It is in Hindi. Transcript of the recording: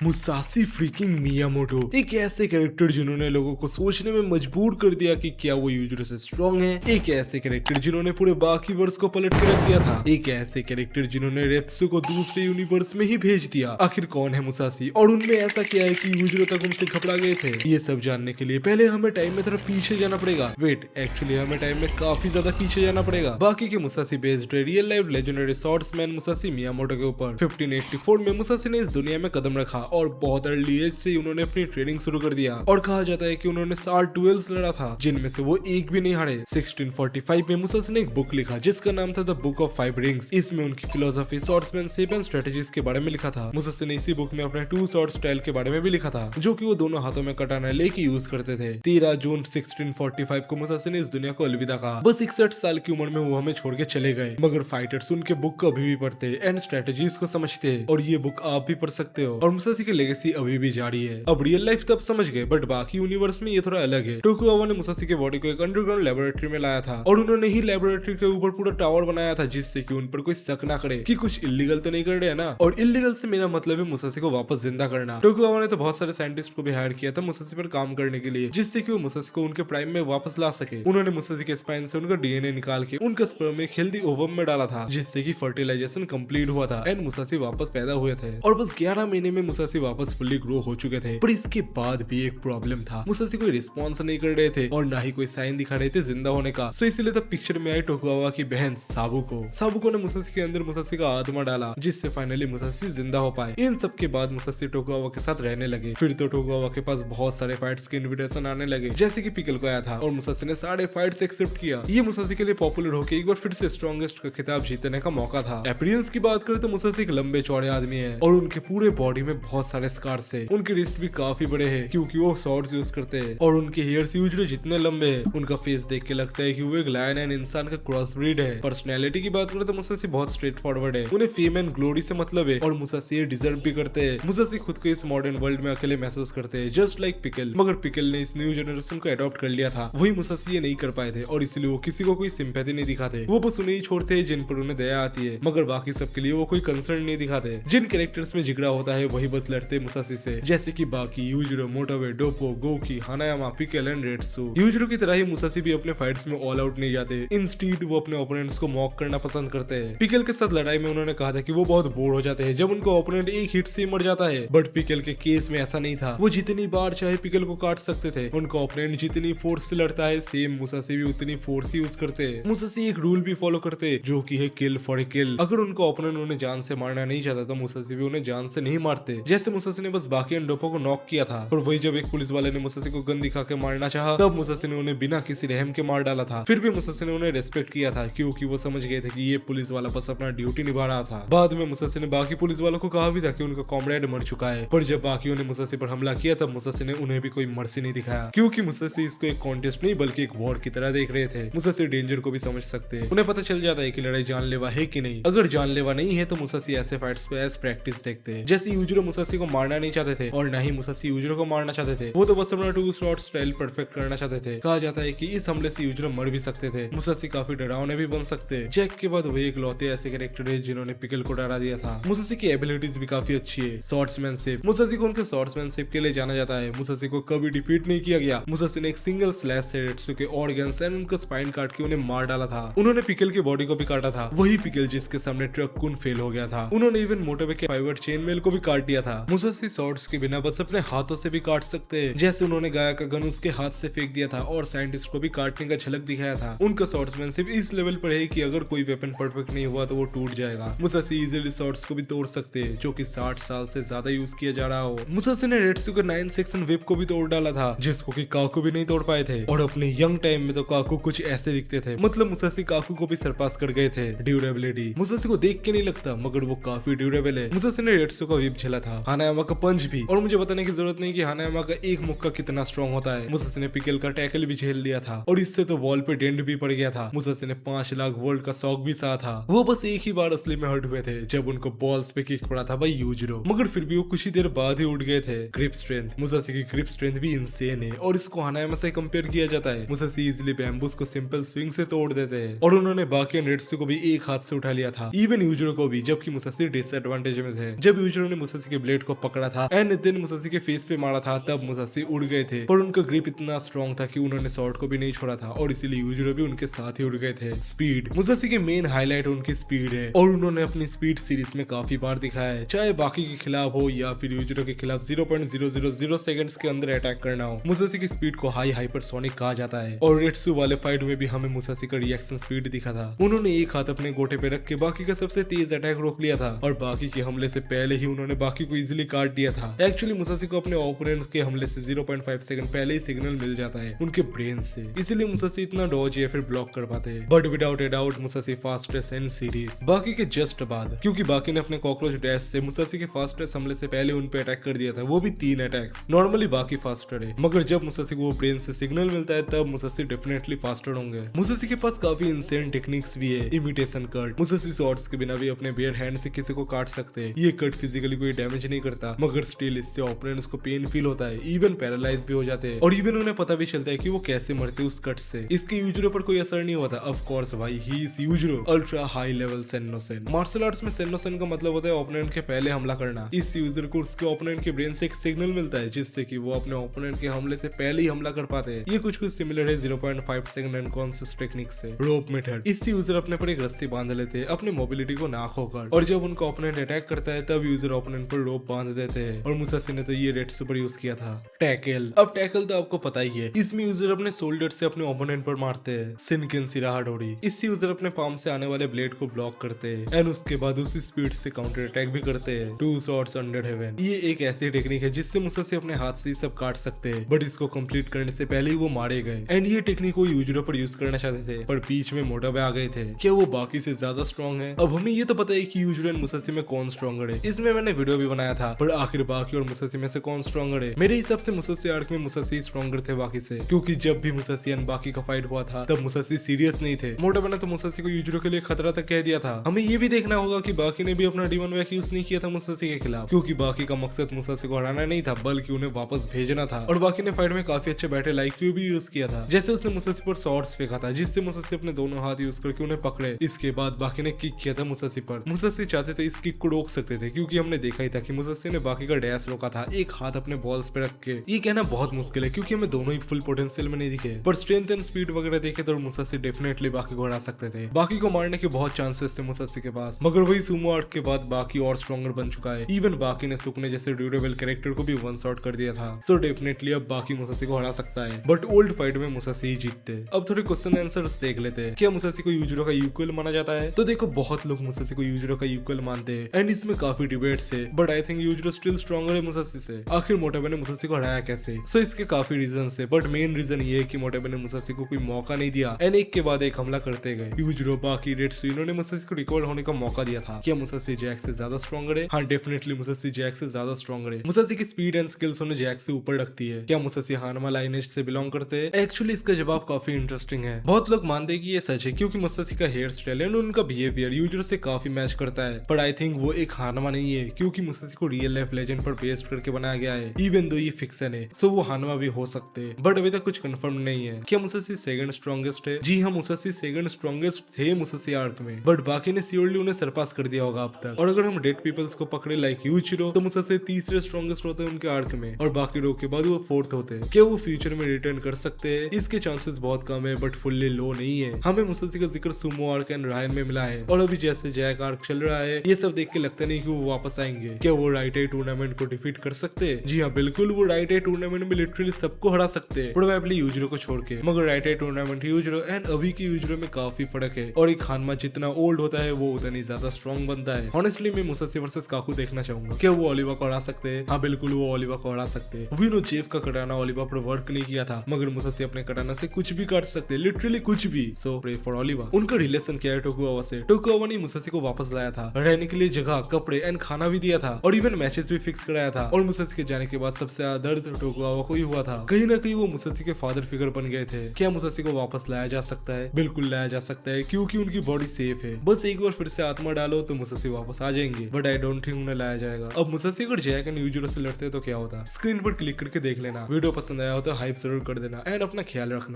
मुसाशी फ्रीकिंग मियामोटो एक ऐसे कैरेक्टर जिन्होंने लोगों को सोचने में मजबूर कर दिया कि क्या वो यूजरो से स्ट्रांग है। एक ऐसे कैरेक्टर जिन्होंने पूरे बाकी वर्ष को पलट के रख दिया था। एक ऐसे कैरेक्टर जिन्होंने रेत्सु को दूसरे यूनिवर्स में ही भेज दिया। आखिर कौन है मुसाशी और उनमें ऐसा क्या है कि यूजरो तक उनसे घबरा गए थे? ये सब जानने के लिए पहले हमें टाइम में थोड़ा पीछे जाना पड़ेगा। वेट, एक्चुअली हमें टाइम में काफी ज्यादा पीछे जाना पड़ेगा। बाकी के Musashi based real life legendary swordsman Musashi Miyamoto के ऊपर 1584 में मुसाशी ने इस दुनिया में कदम रखा और बहुत अर्ली एज से उन्होंने अपनी ट्रेनिंग शुरू कर दिया। और कहा जाता है कि उन्होंने 7 डुएल्स लड़ा था जिनमें से वो एक भी नहीं हारे। 1645 में मुसाशी ने एक बुक लिखा जिसका नाम था द बुक ऑफ 5 रिंग्स। इसमें उनकी फिलोसफी, स्वॉर्ड्समैनशिप एंड स्ट्रेटजीज के बारे में लिखा था। मुसाशी ने इसी बुक में अपने 2 स्वॉर्ड स्टाइल के बारे में भी लिखा था जो कि वो दोनों हाथों में कटाना लेके यूज करते थे। 13 जून 1645 को मुसाशी ने इस दुनिया को अलविदा कहा। बस 61 साल की उम्र में वो हमें छोड़ के चले गए, मगर फाइटर्स उनके बुक को अभी भी पढ़ते एंड स्ट्रेटजीज को समझते हैं और ये बुक आप भी पढ़ सकते हो। और मुसाशी की लेगेसी अभी भी जारी है। अब रियल लाइफ तब समझ गए, बट बाकी यूनिवर्स में ये थोड़ा अलग है। टोकुगावा ने मुसाशी के बॉडी को एक अंडरग्राउंड लेबोरेटरी में लाया था और उन्होंने ही लेबोरेटरी के ऊपर पूरा टावर बनाया था जिससे कि उन पर कोई शक ना करे कि कुछ इलीगल तो नहीं कर रहे हैं ना। और इलीगल से मेरा मतलब है मुसाशी को वापस जिंदा करना। टोकुगावा ने तो बहुत सारे साइंटिस्ट को भी हायर किया था मुसाशी पर काम करने के लिए, जिससे कि वो मुसाशी को उनके प्राइम में वापस ला सके। उन्होंने मुसाशी के स्पाइन से उनका डीएनए निकाल के उनका स्पर्म एक हेल्दी ओवम में डाला था जिससे कि फर्टिलाइजेशन कंप्लीट हुआ था एंड मुसाशी वापस पैदा हुए थे। और बस 11 महीने में मुसाशी वापस फुल्ली ग्रो हो चुके थे। पर इसके बाद भी एक प्रॉब्लम था, मुसाशी कोई रिस्पॉन्स नहीं कर रहे थे और ना ही कोई साइन दिखा रहे थे जिंदा होने का। सो इसलिए तब पिक्चर में आई टोकुगावा की बहन साबुको ने मुसाशी के अंदर मुसाशी का आत्मा डाला जिससे फाइनली मुसाशी जिंदा हो पाए। इन सब के बाद मुसाशी टोकुगावा के साथ रहने लगे। फिर तो टोकुगावा के पास बहुत सारे फाइट्स के इन्विटेशन आने लगे जैसे कि पिकल को आया था और मुसाशी ने सारे फाइट्स एक्सेप्ट किया। ये मुसाशी के लिए पॉपुलर होकर एक बार फिर से स्ट्रॉन्गेस्ट का खिताब जीतने का मौका था। अपीयरेंस की बात करें तो मुसाशी एक लंबे चौड़े आदमी है और उनके पूरे बॉडी में बहुत सारे स्कार्स है। उनके रिस्ट भी काफी बड़े हैं क्योंकि वो स्वॉर्ड्स यूज करते हैं और उनके हेयर्स यूजुअली जितने लंबे हैं उनका फेस देख के लगता है कि वो एक लायन एंड इंसान का क्रॉस ब्रीड है। पर्सनैलिटी की बात करें तो मुसाशी बहुत स्ट्रेट फॉरवर्ड है। उन्हें फेम एंड ग्लोरी से मतलब है और मुसाशी ये डिजर्व भी करते हैं। मुसाशी खुद को इस मॉडर्न वर्ल्ड में अकेले महसूस करते हैं जस्ट लाइक पिकल, मगर पिकल ने इस न्यू जनरेशन को अडॉप्ट कर लिया था। वही मुसाशी ये नहीं कर पाए थे और इसलिए वो किसी को कोई सिंपैथी नहीं दिखाते। वो बस उन्हें ही छोड़ते हैं जिन पर उन्हें दया आती है, मगर बाकी सबके लिए वो कोई कंसर्न नहीं दिखाते। जिन कैरेक्टर्स में झगड़ा होता है वही बस लड़ते मुसाशी से, जैसे कि बाकी यूजुरो, मोटोवे, डोपो, गोकी, हानायामा, पिकल एंड रेट्सु। यूजुरो की तरह ही मुसाशी भी अपने फाइट्स में ऑल आउट नहीं जाते। इंस्टीड वो अपने ओपोनेंट्स को मॉक करना पसंद करते हैं। पिकल के साथ लड़ाई में उन्होंने कहा था कि वो बहुत बोर हो जाते हैं जब उनका ओपोनेंट एक हिट से मर जाता है, बट पिकल के केस में ऐसा नहीं था। वो जितनी बार चाहे पिकल को काट सकते थे। उनका ओपोनेंट जितनी फोर्स से लड़ता है सेम मुसाशी भी उतनी फोर्स ही यूज करते हैं। मुसाशी एक रूल भी फॉलो करते हैं जो कि है किल फॉर ए किल। अगर उनका ओपोनेंट उन्हें जान से मारना नहीं चाहता तो मुसाशी भी उन्हें जान से नहीं मारते। जैसे मुसाशी ने बस बाकी एंड डोपो को नॉक किया था और वही जब एक पुलिस वाले ने मुसाशी को गन दिखा के मारना चाहा तब मुसाशी ने उन्हें बिना किसी रहम के मार डाला था। फिर भी मुसाशी ने उन्हें रेस्पेक्ट किया था क्योंकि वो समझ गए थे कि ये पुलिस वाला बस अपना ड्यूटी निभा रहा था। बाद में मुसाशी ने बाकी पुलिस वालों को कहा भी था कि उनका कॉमरेड मर चुका है, पर जब बाकियों ने मुसाशी पर हमला किया तब मुसाशी ने उन्हें भी कोई मर्सी नहीं दिखाया क्योंकि मुसाशी इसको एक कॉन्टेस्ट नहीं बल्कि एक वॉर की तरह देख रहे थे। मुसाशी डेंजर को भी समझ सकते हैं। उन्हें पता चल जाता है कि लड़ाई जानलेवा है कि नहीं। अगर जानलेवा नहीं है तो मुसाशी ऐसे फाइट्स को एज प्रैक्टिस देखते हैं। जैसे यूजुरो मुसाशी को मारना नहीं चाहते थे और ना ही मुसाशी यूजुरो को मारना चाहते थे। वो तो बस अपना 2 स्वॉर्ड स्टाइल परफेक्ट करना चाहते थे। कहा जाता है कि इस हमले से यूजुरो मर भी सकते थे। मुसाशी काफी डरावने भी बन सकते हैं। जैक के बाद वही एक लौते ऐसे कैरेक्टर है जिन्होंने पिकल को डरा दिया था। मुसाशी की एबिलिटीज भी काफी अच्छी है। स्वॉर्ड्समैनशिप, मुसाशी को उनके स्वॉर्ड्समैनशिप के लिए जाना जाता है। मुसाशी को कभी डिफीट नहीं किया गया। मुसाशी ने एक सिंगल स्लैश से रेट्सु के ऑर्गन्स एंड उनका स्पाइन काट के उन्हें मार डाला था। उन्होंने पिकल की बॉडी को भी काटा था, वही पिकल जिसके सामने ट्रक कुन फेल हो गया था। उन्होंने इवन मोटोवे के पाइवट चेन मेल को भी काट दिया था। मुसाशी स्वॉर्ड्स के बिना बस अपने हाथों से भी काट सकते हैं। जैसे उन्होंने गाया का गन उसके हाथ से फेंक दिया था और साइंटिस्ट को भी काटने का झलक दिखाया था। उनका स्वॉर्ड्समैनशिप इस लेवल पर है कि अगर कोई वेपन परफेक्ट नहीं हुआ तो वो टूट जाएगा। मुसाशी इजीली स्वॉर्ड्स को भी तोड़ सकते हैं जो कि 60 साल से ज्यादा यूज किया जा रहा हो। मुसाशी ने रेट्सु का 9 सेक्शन वेब को भी तोड़ डाला था जिसको कि काकू भी नहीं तोड़ पाए थे। और अपने यंग टाइम में तो काकू कुछ ऐसे दिखते थे, मतलब मुसाशी काकू को भी सरपास कर गए थे। ड्यूरेबिलिटी, मुसाशी को देख के नहीं लगता मगर वो काफी ड्यूरेबल है। मुसाशी ने रेट्सु का वेब झेला था, हानायामा का पंच भी, और मुझे बताने की जरूरत नहीं कि हानायामा का एक मुक्का कितना स्ट्रॉन्ग होता है। मुसाशी ने पिकल का टैकल भी झेल लिया था और इससे तो वॉल पे डेंट भी पड़ गया था। मुसाशी ने 5 लाख वोल्ट का शॉक भी सहा था। वो बस एक ही बार असली में हर्ट हुए थे जब उनको बॉल्स पे किक पड़ा था भाई यूजुरो, मगर फिर भी वो कुछ ही देर बाद ही उठ गए थे। ग्रिप स्ट्रेंथ, मुसाशी की ग्रिप स्ट्रेंथ भी इंसेन है और इसको हानायामा से कंपेयर किया जाता है। मुसाशी इजीली बैम्बूस को सिंपल स्विंग से तोड़ देते हैं और उन्होंने बाकी रेट्सु को भी एक हाथ से उठा लिया था, इवन यूजुरो को भी, जबकि मुसाशी डिसएडवांटेज में थे। जब यूजुरो ने मुसाशी के ब्लेड को पकड़ा था एंड देन मुसाशी के फेस पे मारा था, तब मुसाशी उड़ गए थे, पर उनका ग्रिप इतना स्ट्रॉन्ग था कि उन्होंने स्वॉर्ड को भी नहीं छोड़ा था और इसीलिए यूजुरो भी उनके साथ ही उड़ गए थे। स्पीड, मुसाशी के मेन हाईलाइट उनकी स्पीड है और उन्होंने अपनी स्पीड सीरीज में काफी बार दिखाया है, चाहे बाकी के खिलाफ हो या फिर यूजुरो के खिलाफ 0.000 सेकंड्स के अंदर अटैक करना हो। मुसाशी की स्पीड को हाई हाइपरसोनिक कहा जाता है और रेट्सू वाले फाइट में भी हमें मुसाशी का रिएक्शन स्पीड दिखा था। उन्होंने एक हाथ अपने गोटे पे रख के बाकी का सबसे तेज अटैक रोक लिया था और बाकी के हमले से पहले ही उन्होंने बाकी को इजीली काट दिया था। एक्चुअली मुसाशी को अपने ओपोनेंट के हमले से 0.5 सेकंड पहले ही सिग्नल मिल जाता है उनके ब्रेन से, इसीलिए मुसाशी इतना डॉज या फिर ब्लॉक कर पाते हैं। But without a doubt Musashi fastest in series बाकी के जस्ट बाद, क्योंकि बाकी ने अपने कॉकरोच डैश से मुसाशी के फास्टेस्ट हमले से पहले उन पे अटैक कर दिया था, वो भी 3 अटैक्स। नॉर्मली बाकी फास्टर है, मगर जब मुसाशी को ब्रेन से सिग्नल मिलता है तब मुसाशी डेफिनेटली फास्टर होंगे। मुसाशी के पास काफी इंसेंट टेक्निक्स भी है। इमिटेशन कट, मुसाशी शॉट्स के बिना भी अपने बेयर हैंड से किसी को काट सकते हैं। ये कट फिजिकली कोई डैमेज नहीं करता, मगर स्टिल इससे ओपोनेंट्स को पेन फील होता है, इवन पैरालाइज भी हो जाते हैं और इवन उन्हें पता भी चलता है कि वो कैसे मरते उस कट से। इसके यूजुरो पर कोई असर नहीं होता। ऑफ कोर्स भाई, he is Yujiro, ultra high level सेन्नोसेन। मार्शल आर्ट्स में सेन्नोसेन का मतलब होता है ओपोनेंट के पहले हमला करना। इस यूजर को उसके ओपोनेंट के ब्रेन से एक सिग्नल मिलता है जिससे कि वो अपने ओपोनेंट के हमले से पहले ही हमला कर पाते हैं। ये कुछ सिमिलर है 0.5 सेकंड अनकॉन्शियस टेक्निक से। रोप मेथड, इससे यूजर अपने पर एक रस्सी बांध लेते हैं अपने मोबिलिटी को ना खोकर, और जब उनका ओपोनेंट अटैक करता है तब यूजर ओपोनेंट पर रोप बांध देते हैं और मुसाशी ने तो ये रेट्सू पर यूज किया था। टैकल, अब टैकल तो आपको पता ही है, इसमें यूजर अपने शोल्डर से अपने ओपोनेंट पर मारते हैं। शिनकेन सिराहाडोरी, इससे यूजर अपने पाम से आने वाले ब्लेड को ब्लॉक करते हैं एंड उसके बाद उसी स्पीड से काउंटर अटैक भी करते हैं। 2 शॉट्स अंडर हेवन, ये एक ऐसी टेक्निक है जिससे मुसाशी अपने हाथ से सब काट सकते हैं, बट इसको कंप्लीट करने से पहले ही वो मारे गए एंड ये टेक्निक वो यूजुरो पर यूज करना चाहते थे, पर बीच में मोटाबे आ गए थे। क्या वो बाकी से ज्यादा स्ट्रॉन्ग है? अब हमें ये तो पता है कि यूजुरो एंड मुसाशी में कौन स्ट्रॉन्गर है, इसमें मैंने वीडियो भी बनाया था, पर आखिर बाकी और मुसाशी में से कौन स्ट्रॉन्गर है? मेरे हिसाब से मुसाशी आर्क में मुसाशी स्ट्रॉन्गर थे बाकी से, क्योंकि जब भी मुसाशी एंड बाकी का फाइट हुआ था तब मुसाशी सीरियस नहीं थे। मोटाबे ने तो मुसाशी को यूजुरो के लिए खतरा तक कह दिया था। हमें ये भी देखना होगा कि बाकी ने भी अपना डीमन वैक यूज नहीं किया था मुसाशी के खिलाफ, क्योंकि बाकी का मकसद मुसाशी को हराना नहीं था बल्कि उन्हें वापस भेजना था। और बाकी ने फाइट में काफी अच्छे बैटल आईक्यू भी यूज किया था, जैसे उसने मुसाशी पर शॉट्स फेंका था जिससे मुसाशी अपने दोनों हाथ यूज करके उन्हें पकड़े। इसके बाद बाकी ने किक किया था मुसाशी पर। मुसाशी चाहते थे इस किक को रोक सकते थे, क्योंकि हमने देखा ही था कि मुसाशी ने बाकी का डैश रोका था एक हाथ अपने बॉल्स पे रख के। ये कहना बहुत मुश्किल है क्योंकि हमें दोनों ही फुल पोटेंशियल में नहीं दिखे, पर स्ट्रेंथ एंड स्पीड वगैरह देखे तो मुसाशी डेफिनेटली बाकी को हरा सकते थे। बाकी को मारने के बहुत चांसेस थे मुसाशी के पास, मगर वही सुमो आर्क के बाद बाकी और स्ट्रॉन्गर बन चुका है। इवन बाकी ने सुकने जैसे ड्यूरेबल कैरेक्टर को भी वन शॉट कर दिया था, सो डेफिनेटली अब बाकी मुसाशी को हरा सकता है, बट ओल्ड फाइट में मुसाशी ही जीतते। अब थोड़े क्वेश्चन आंसर्स देख लेते हैं। क्या मुसाशी को यूजुरो का इक्वल माना जाता है? तो देखो, बहुत लोग मुसाशी को यूजुरो का इक्वल मानते हैं एंड इसमें काफी डिबेट्स है, but I think Yujiro still stronger है मुसाशी से। आखिर मोटाबे ने मुसाशी को हराया कैसे? सो इसके काफी रीजन है, बट मेन रीजन ये है कि मोटाबे ने मुसाशी को कोई मौका नहीं दिया एंड एक के बाद एक हमला करते गए। यूजुरो, बाकी, रेट्सू, इन्होंने मुसाशी को रिकवर होने का मौका दिया था। क्या मुसाशी जैक से ज्यादा स्ट्रॉन्गर है? हाँ, डेफिनेटली मुसाशी जैक से ज्यादा स्ट्रॉन्गर है। मुसाशी की स्पीड एंड स्किल्स उन्हें जैक से ऊपर रखती है। क्या मुसाशी हानमा लाइनेज से बिलोंग करते हैं? एक्चुअली इसका जवाब काफी इंटरेस्टिंग है। बहुत लोग मानते हैं कि ये सच है क्योंकि मुसाशी का हेयर स्टाइल एंड उनका बिहेवियर यूजुरो से काफी मैच करता है, पर आई थिंक वो एक हानमा नहीं है क्योंकि मुसाशी को रियल लाइफ लेजेंड पर बेस्ड करके बनाया गया है। इवन दो ये फिक्शन है, सो वो हानमा भी हो सकते हैं, बट अभी तक कुछ कंफर्म नहीं है। क्या मुसाशी सेकंड स्ट्रॉन्गेस्ट है? जी हाँ, मुसाशी सेकंड स्ट्रॉन्गेस्ट थे मुसाशी आर्क में, बट बाकी ने श्योरली उन्हें सरपास कर दिया होगा अब तक। और अगर हम डेड पीपल्स को पकड़े लाइक यूचिरो, तो मुसाशी तीसरे स्ट्रॉन्गेस्ट होते हैं उनके आर्क में और बाकी लोग के बाद वो फोर्थ होते हैं। क्या वो फ्यूचर में रिटर्न कर सकते हैं? इसके चांसेस बहुत कम है, बट फुल्ली लो नहीं है। हमें मुसाशी का जिक्र सुमो आर्क एंड रायन में मिला है और अभी जैसे जैक आर्क चल रहा है ये सब देख के लगता नहीं कि वो वापस आएंगे। क्या वो राइट आई टूर्नामेंट को डिफीट कर सकते हैं? जी हाँ, बिल्कुल, वो राइट आई टूर्नामेंट में लिटरली सबको हरा सकते हैं, प्रोबेबली यूजुरो को छोड़ के। मगर राइट आई टूर्नामेंट यूजुरो एंड अभी की यूजुरो में काफी फर्क है और एक हानमा जितना ओल्ड होता है वो उतना ही ज्यादा स्ट्रॉन्ग बनता है। ऑनेस्टली मैं मुसाशी वर्सेस काकू देखना चाहूंगा। क्या वो ओलिवा को हरा सकते हैं? हाँ बिल्कुल, वो ओलिवा को हरा सकते हैं। वी नो जेफ का कटाना ओलिवा पर वर्क नहीं किया था, मगर मुसाशी अपने कटाना से कुछ भी काट सकते हैं, लिटरली कुछ भी। सो प्रे फॉर ओलिवा। उनका रिलेशन क्या है टोकुगावा से? टोकुगावा ने मुसाशी को वापस लाया था, रहने के लिए जगह, कपड़े एंड खाना भी दिया था और इवन मैचेस भी फिक्स कराया था। और मुसाशी के जाने के बाद सबसे ज्यादा दर्द टोकुगावा को ही हुआ था। कहीं ना कहीं वो मुसाशी के फादर फिगर बन गए थे। क्या मुसाशी को वापस लाया जा सकता है? बिल्कुल लाया जा सकता है क्योंकि उनकी बॉडी सेफ है। बस एक बार फिर से आत्मा डालो तो मुसाशी वापस आ जाएंगे, बट आई डोंट थिंक उन्हें लाया जाएगा। अब मुसाशी अगर जैक एंड यूजुरो से लड़ते तो क्या होता? स्क्रीन पर क्लिक करके देख लेना। वीडियो पसंद आया हो तो हाइप जरूर कर देना एंड अपना ख्याल रखना।